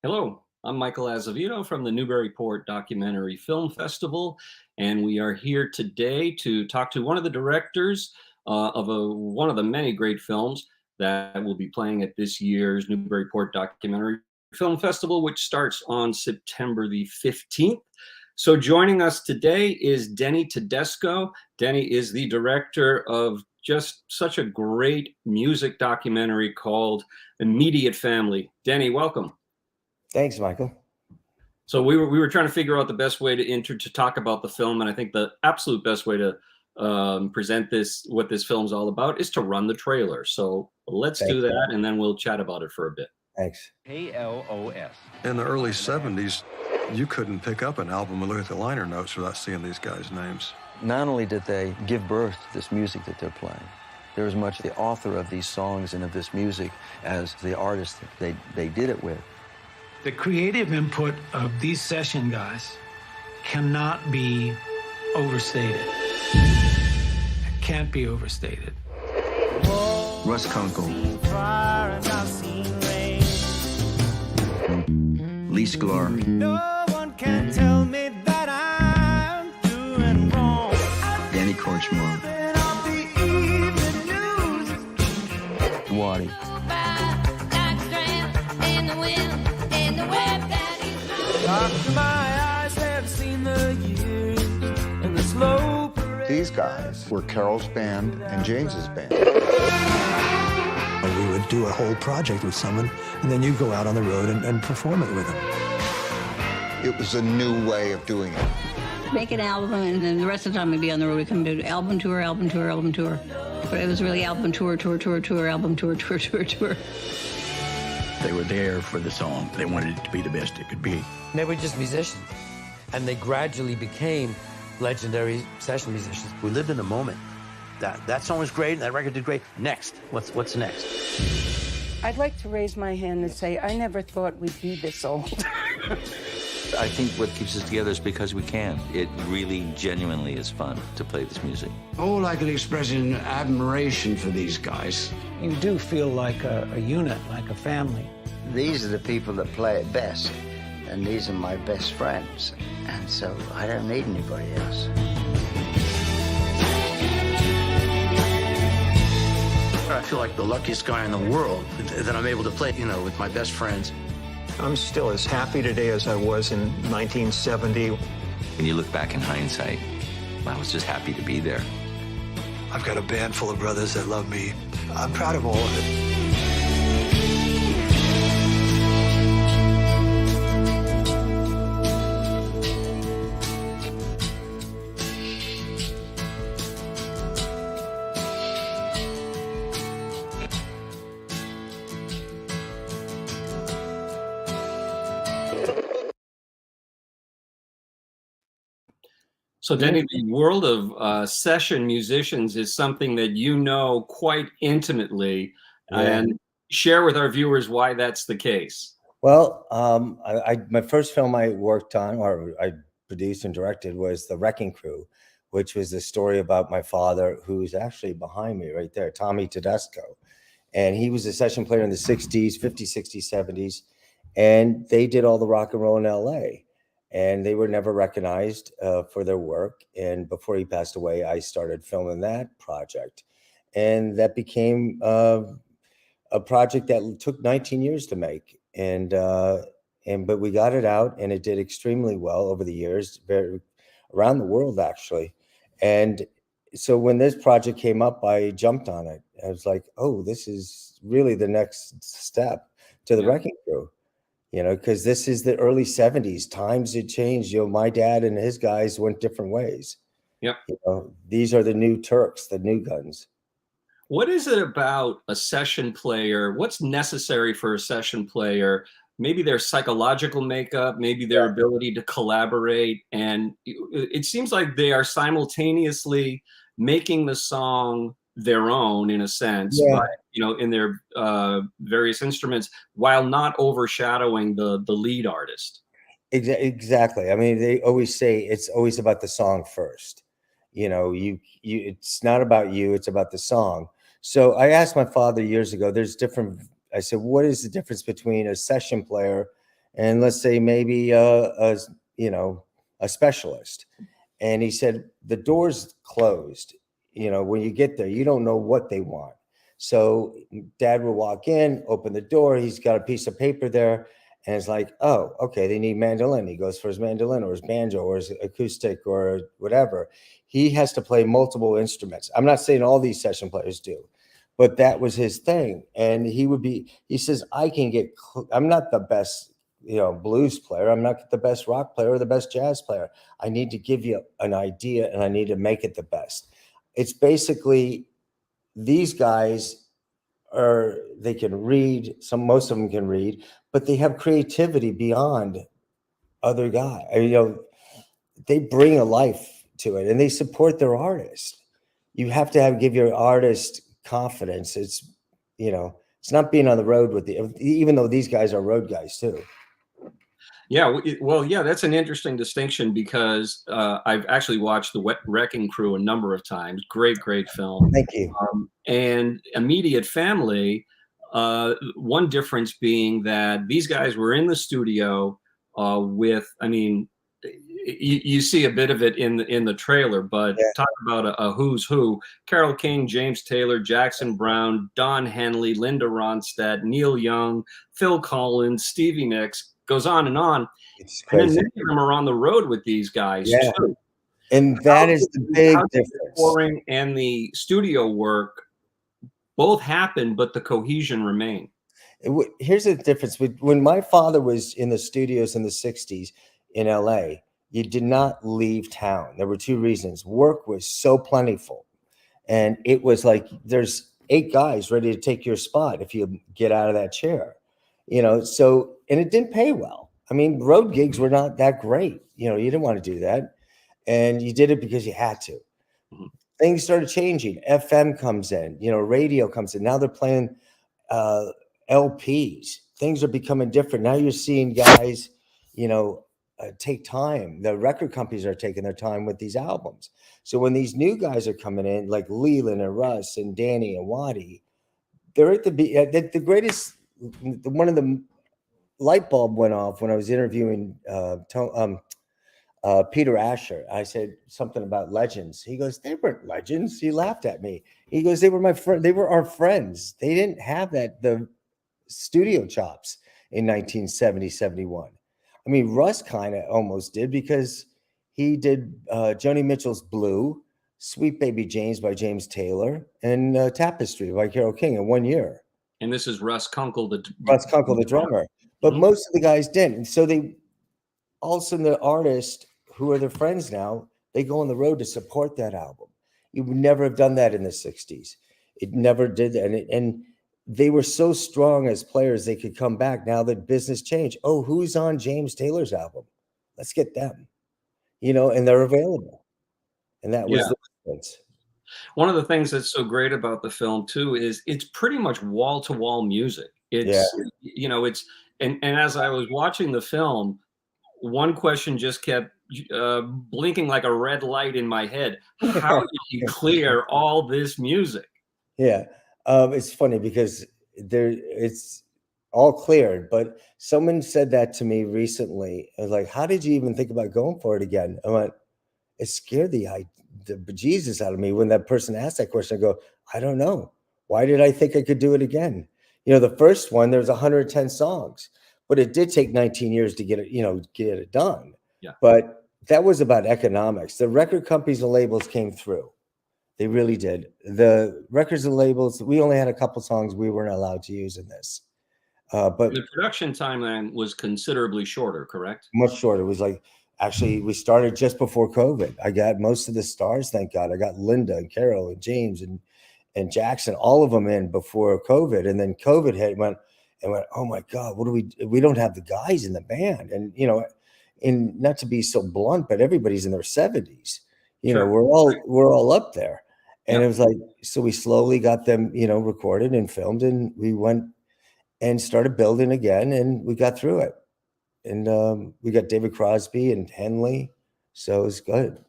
Hello, I'm Michael Azevedo from the Newburyport Documentary Film Festival, and we are here today to talk to one of the directors of one of the many great films that will be playing at this year's Newburyport Documentary Film Festival, which starts on September the 15th. So joining us today is Denny Tedesco. Denny is the director of just such a great music documentary called Immediate Family. Denny, welcome. Thanks, Michael. So we were trying to figure out the best way to talk about the film, and I think the absolute best way to present what this film's all about is to run the trailer. So let's do that, and then we'll chat about it for a bit. Thanks. KLOS. In the early 70s, you couldn't pick up an album and look at the liner notes without seeing these guys' names. Not only did they give birth to this music that they're playing, they're as much the author of these songs and of this music as the artist that they did it with. The creative input of these session guys cannot be overstated. It can't be overstated. Russ Kunkel, Lee Sklar, No one can tell me that I'm doing wrong. Danny Korchmar, Waddy. My eyes have seen the years and the slow parade. These guys were Carol's band and James's band. We would do a whole project with someone, and then you go out on the road and perform it with them. It was a new way of doing it. Make an album, and then the rest of the time we'd be on the road. We'd come to album tour, album tour, album tour. But it was really album tour, tour, tour, tour, album tour, tour, tour, tour. They were there for the song. They wanted it to be the best it could be. They were just musicians, and they gradually became legendary session musicians. We lived in the moment. That song was great, and that record did great. Next, what's next? I'd like to raise my hand and say I never thought we'd be this old. I think what keeps us together is because we can. It really genuinely is fun to play this music. All I can express is an admiration for these guys. You do feel like a unit, like a family. These are the people that play it best, and these are my best friends, and so I don't need anybody else. I feel like the luckiest guy in the world that I'm able to play, with my best friends. I'm still as happy today as I was in 1970. When you look back in hindsight, I was just happy to be there. I've got a band full of brothers that love me. I'm proud of all of it. So Denny, the world of session musicians is something that you know quite intimately, and share with our viewers why that's the case. Well, my first film I worked on, or I produced and directed, was The Wrecking Crew, which was the story about my father, who's actually behind me right there, Tommy Tedesco. And he was a session player in the 60s, 50s, 60s, 70s, and they did all the rock and roll in LA. And they were never recognized for their work. And before he passed away, I started filming that project. And that became a project that took 19 years to make. But we got it out, and it did extremely well over the years, around the world, actually. And so when this project came up, I jumped on it. I was like, oh, this is really the next step to the Wrecking Crew. Because this is the early 70s. Times had changed. My dad and his guys went different ways. Yep. These are the new Turks, the new guns. What is it about a session player? What's necessary for a session player? Maybe their psychological makeup, maybe their ability to collaborate. And it seems like they are simultaneously making the song their own, in a sense, but, in their various instruments, while not overshadowing the lead artist. Exactly. I mean, they always say it's always about the song first. It's not about you, it's about the song. So I asked my father years ago, I said, what is the difference between a session player and let's say maybe you know, a specialist. And he said, the door's closed. You know, when you get there, you don't know what they want. So dad will walk in, open the door. He's got a piece of paper there. And it's like, oh, okay, they need mandolin. He goes for his mandolin or his banjo or his acoustic or whatever. He has to play multiple instruments. I'm not saying all these session players do, but that was his thing. And he says, I can I'm not the best, you know, blues player. I'm not the best rock player or the best jazz player. I need to give you an idea and I need to make it the best. It's basically these guys they can read, most of them can read, but they have creativity beyond other guys. You know, they bring a life to it and they support their artist. You have to give your artist confidence. It's, you know, it's not being on the road with even though these guys are road guys too. Yeah, well, yeah, that's an interesting distinction because I've actually watched The Wrecking Crew a number of times. Great, great film. Thank you. And Immediate Family, one difference being that these guys were in the studio with, I mean, you see a bit of it in the trailer, but talk about a who's who: Carole King, James Taylor, Jackson Brown, Don Henley, Linda Ronstadt, Neil Young, Phil Collins, Stevie Nicks. Goes on and on. It's and crazy. then many of them are on the road with these guys too. And that is the big difference. The touring and the studio work both happen, but the cohesion remain. Here's the difference. When my father was in the studios in the 60s in LA, you did not leave town. There were two reasons. Work was so plentiful. And it was like, there's 8 guys ready to take your spot if you get out of that chair. You know, so, and it didn't pay well. I mean, road gigs were not that great. You know, you didn't want to do that. And you did it because you had to. Mm-hmm. Things started changing. FM comes in, you know, radio comes in. Now they're playing LPs. Things are becoming different. Now you're seeing guys, you know, take time. The record companies are taking their time with these albums. So when these new guys are coming in, like Leland and Russ and Danny and Waddy, they're at the greatest. One of the light bulb went off when I was interviewing Peter Asher. I said something about legends. He goes, they weren't legends. He laughed at me. He goes, they were my friend. They were our friends. They didn't have the studio chops in 1970, 71. I mean, Russ kind of almost did because he did Joni Mitchell's Blue, Sweet Baby James by James Taylor, and Tapestry by Carole King in 1 year. And this is Russ Kunkel, the drummer. But most of the guys didn't. And so they, all of a sudden, the artists who are their friends now, they go on the road to support that album. You would never have done that in the 60s. It never did that. And they were so strong as players, they could come back. Now the business changed. Oh, who's on James Taylor's album? Let's get them. You know, and they're available. And that was the difference. One of the things that's so great about the film too is it's pretty much wall-to-wall music. It's you know, it's and as I was watching the film, one question just kept blinking like a red light in my head. How did you clear all this music? Yeah, it's funny because it's all cleared, but someone said that to me recently. I was like, how did you even think about going for it again? I went, it scared the bejesus out of me when that person asked that question. I go, I don't know. Why did I think I could do it again? You know, the first one, there's 110 songs, but it did take 19 years to get it, you know, get it done. Yeah. But that was about economics. The record companies and labels came through. They really did. The records and labels, we only had a couple songs we weren't allowed to use in this. But the production timeline was considerably shorter, correct? Much shorter. It was like, actually, we started just before COVID. I got most of the stars, thank God. I got Linda and Carole and James and Jackson, all of them in before COVID. And then COVID hit and went, oh my God, what do we don't have the guys in the band. And, you know, and not to be so blunt, but everybody's in their 70s. You know, we're all up there. And it was like, so we slowly got them, you know, recorded and filmed, and we went and started building again, and we got through it. And we got David Crosby and Henley, so it was good.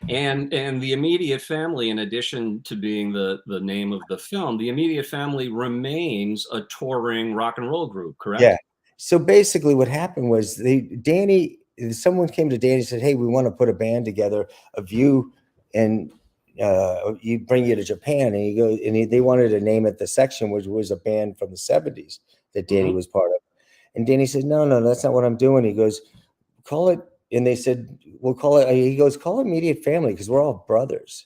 And the Immediate Family, in addition to being the name of the film, the Immediate Family remains a touring rock and roll group, correct? So basically what happened was someone came to Danny and said, hey, we want to put a band together of you and you bring you to Japan. And he goes, and they wanted to name it The Section, which was a band from the 70s that Danny was part of. And Danny said, no, that's not what I'm doing. He goes, call it. And they said, we'll call it, he goes, call it Immediate Family, because we're all brothers.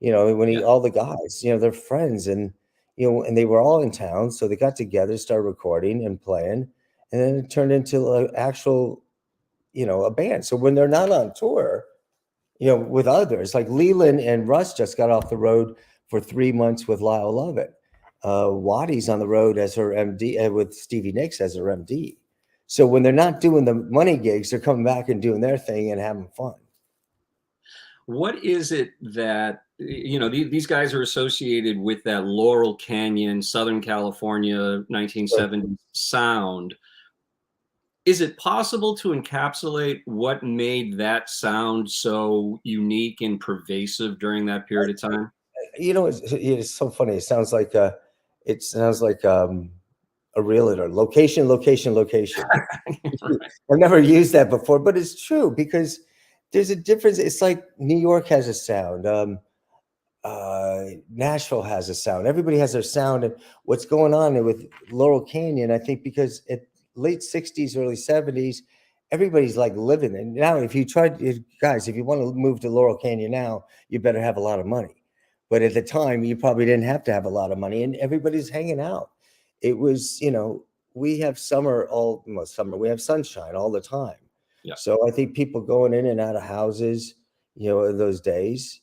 All the guys, they're friends, and, and they were all in town. So they got together, started recording and playing. And then it turned into an actual, a band. So when they're not on tour, with others, like Leland and Russ just got off the road for 3 months with Lyle Lovett. Wattie's on the road as her MD, with Stevie Nicks as her MD. So when they're not doing the money gigs, they're coming back and doing their thing and having fun. What is it that, these guys are associated with that Laurel Canyon, Southern California, 1970s sound? Is it possible to encapsulate what made that sound so unique and pervasive during that period of time? It's so funny. It sounds like a realtor. Location. Right. I've never used that before, but it's true, because there's a difference. It's like New York has a sound. Nashville has a sound. Everybody has their sound. And what's going on with Laurel Canyon, I think, because late 60s, early 70s, everybody's like living. And now if you want to move to Laurel Canyon now, you better have a lot of money. But at the time, you probably didn't have to have a lot of money, and everybody's hanging out. It was, we have we have sunshine all the time. Yeah. So I think people going in and out of houses, in those days,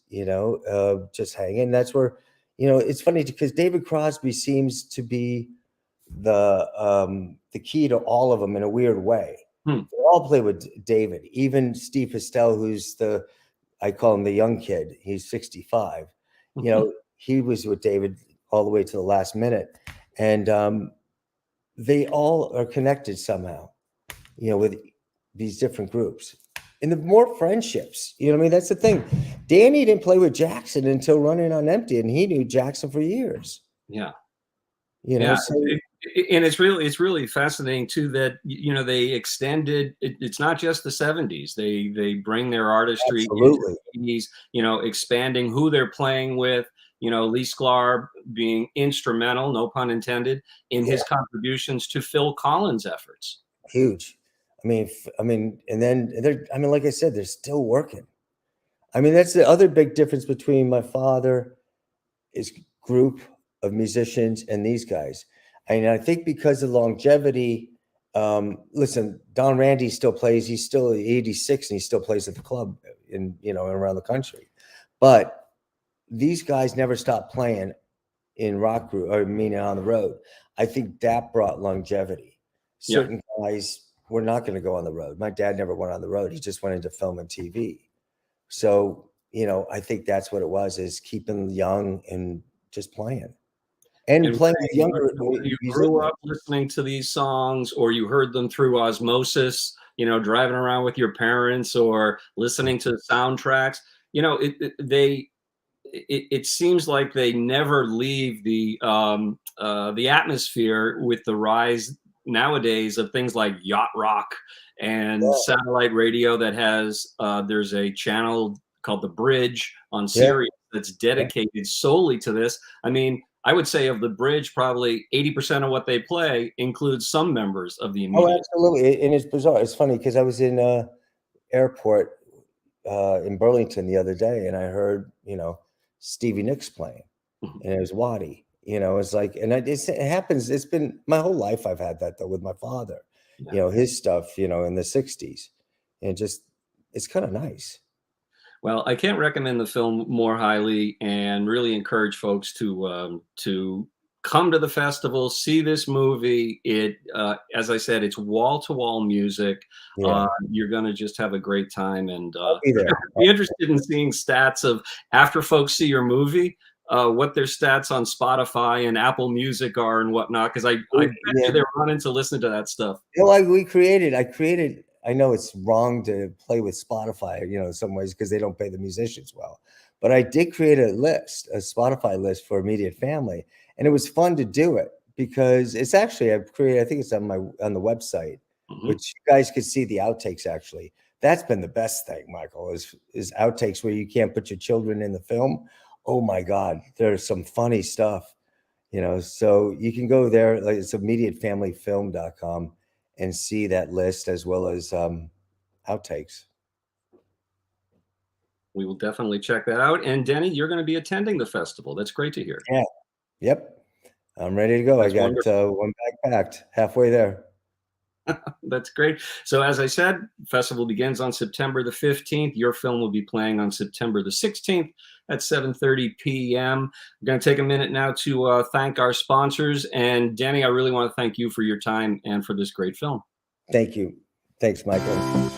just hanging. That's where, it's funny because David Crosby seems to be the key to all of them in a weird way. They all play with David, even Steve Estelle, who's I call him the young kid. He's 65. He was with David all the way to the last minute. And they all are connected somehow, with these different groups. And the more friendships, that's the thing. Danny didn't play with Jackson until Running on Empty, and he knew Jackson for years. Yeah. So, and it's really fascinating too that they extended. It's not just the 70s. They bring their artistry into the 80s. Expanding who they're playing with. Lee Sklar being instrumental, no pun intended, in his contributions to Phil Collins' efforts. Huge. I mean, and then like I said, they're still working. That's the other big difference between my father, his group of musicians, and these guys. I think because of longevity, listen, Don Randy still plays. He's still 86 and he still plays at the club around the country. But these guys never stopped playing in rock group, on the road. I think that brought longevity. Certain guys were not going to go on the road. My dad never went on the road. He just went into film and TV. So, I think that's what it was, is keeping young and just playing. And playing with younger. You grew up listening to these songs, or you heard them through osmosis, driving around with your parents or listening to soundtracks. It seems like they never leave the atmosphere with the rise nowadays of things like yacht rock and satellite radio that has there's a channel called The Bridge on Sirius that's dedicated solely to this. I would say of The Bridge, probably 80% of what they play includes some members of the Immediate. Oh, absolutely. And it's bizarre. It's funny because I was in airport in Burlington the other day, and I heard, Stevie Nicks playing, and it was Wattie. It's like, and it happens. It's been my whole life. I've had that though with my father, his stuff, in the 60s, and just, it's kind of nice. Well, I can't recommend the film more highly, and really encourage folks to come to the festival, see this movie. It, as I said, it's wall-to-wall music. You're going to just have a great time, and be interested in seeing stats of, after folks see your movie, what their stats on Spotify and Apple Music are and whatnot, because I bet you they're running to listen to that stuff. I know it's wrong to play with Spotify, in some ways, because they don't pay the musicians well. But I did create a Spotify list for Immediate Family, and it was fun to do it because it's actually, I've created, I think it's on the website, which you guys could see the outtakes actually. That's been the best thing, Michael, is outtakes where you can't put your children in the film. Oh my God, there's some funny stuff, you know, so you can go there, like it's immediatefamilyfilm.com, and see that list as well as outtakes. We will definitely check that out. And Denny, you're going to be attending the festival. That's great to hear. Yeah. Yep. I'm ready to go. That's I got wonderful. one bag packed, halfway there. That's great. So as I said, festival begins on September the 15th. Your film will be playing on September the 16th at 7:30 p.m. I'm going to take a minute now to thank our sponsors. And Denny, I really want to thank you for your time and for this great film. Thank you. Thanks, Michael.